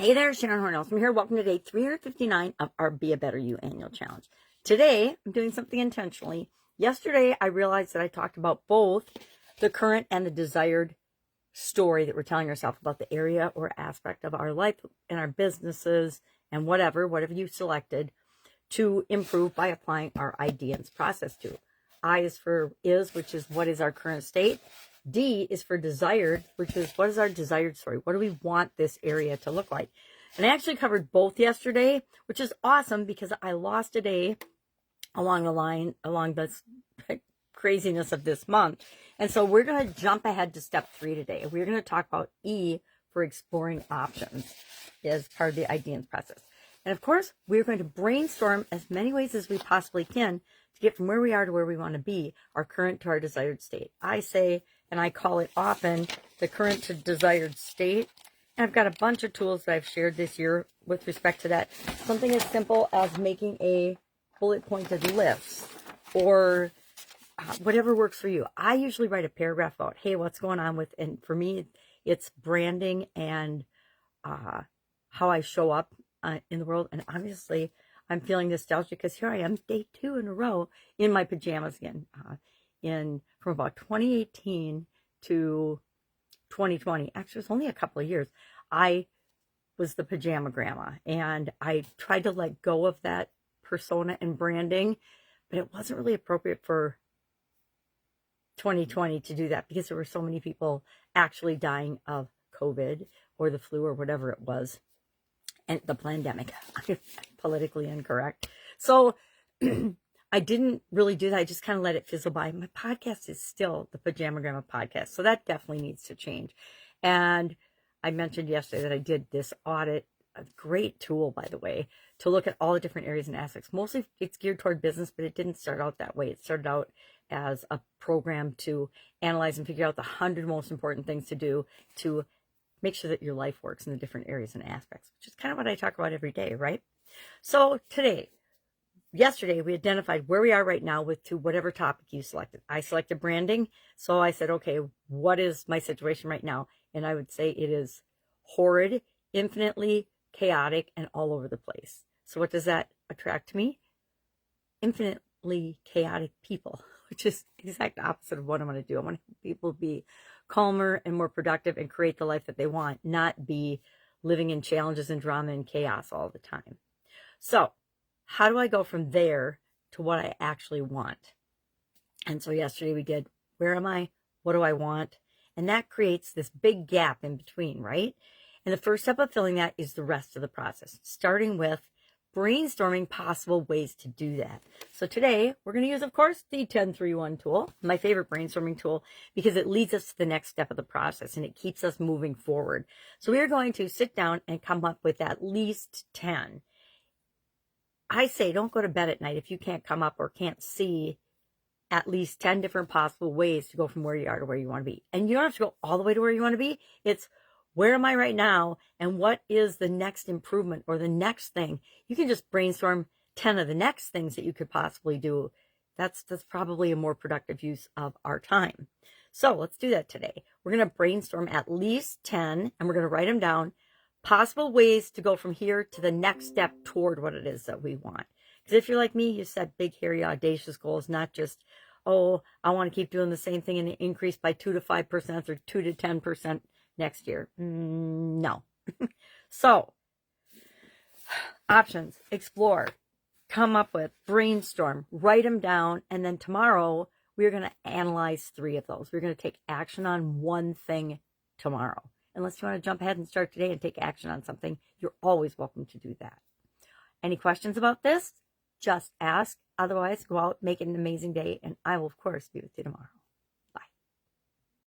Hey there, Sharon Horne-Ellstrom here. Welcome to day 359 of our Be a Better You annual challenge. Today, I'm doing something intentionally. Yesterday, I realized that I talked about both the current and the desired story that we're telling ourselves about the area or aspect of our life and our businesses and whatever you selected to improve by applying our IDEANCE process to. I is for is, which is what is our current state. D is for desired, which is what is our desired story? What do we want this area to look like? And I actually covered both yesterday, which is awesome because I lost a day along this craziness of this month. And so we're going to jump ahead to step 3 today. We're going to talk about E for exploring options as part of the IDEANCE process. And of course, we're going to brainstorm as many ways as we possibly can to get from where we are to where we want to be, our current to our desired state. I say, and I call it often, the current to desired state. And I've got a bunch of tools that I've shared this year with respect to that. Something as simple as making a bullet pointed list or whatever works for you. I usually write a paragraph about, hey, what's going on with, and for me, it's branding and how I show up in the world. And obviously, I'm feeling nostalgic because here I am, day 2 in a row in my pajamas again. From about 2018 to 2020, actually it was only a couple of years, I was the pajama grandma, and I tried to let go of that persona and branding, but it wasn't really appropriate for 2020 to do that because there were so many people actually dying of COVID or the flu or whatever it was, and the pandemic. Politically incorrect. So I didn't really do that. I just kind of let it fizzle by. My podcast is still the Pajama Grandma podcast. So that definitely needs to change. And I mentioned yesterday that I did this audit, a great tool, by the way, to look at all the different areas and aspects. Mostly it's geared toward business, but it didn't start out that way. It started out as a program to analyze and figure out the 100 most important things to do to make sure that your life works in the different areas and aspects, which is kind of what I talk about every day, right? So yesterday, we identified where we are right now to whatever topic you selected. I selected branding. So I said, okay, what is my situation right now? And I would say it is horrid, infinitely chaotic, and all over the place. So what does that attract to me? Infinitely chaotic people, which is the exact opposite of what I want to do. I want people to be calmer and more productive and create the life that they want, not be living in challenges and drama and chaos all the time. So how do I go from there to what I actually want? And so yesterday we did, where am I? What do I want? And that creates this big gap in between, right? And the first step of filling that is the rest of the process, starting with brainstorming possible ways to do that. So today we're going to use, of course, the 10-3-1 tool, my favorite brainstorming tool, because it leads us to the next step of the process and it keeps us moving forward. So we are going to sit down and come up with at least 10. I say don't go to bed at night if you can't come up or can't see at least 10 different possible ways to go from where you are to where you want to be. And you don't have to go all the way to where you want to be. It's where am I right now and what is the next improvement or the next thing. You can just brainstorm 10 of the next things that you could possibly do. That's probably a more productive use of our time. So let's do that today. We're going to brainstorm at least 10 and we're going to write them down. Possible ways to go from here to the next step toward what it is that we want. Because if you're like me, you set big, hairy, audacious goals, not just, oh, I want to keep doing the same thing and increase by 2 to 5% or 2 to 10% next year. No. So, options, explore, come up with, brainstorm, write them down, and then tomorrow we're going to analyze 3 of those. We're going to take action on one thing tomorrow. Unless you want to jump ahead and start today and take action on something, you're always welcome to do that. Any questions about this? Just ask. Otherwise, go out, make it an amazing day, and I will, of course, be with you tomorrow.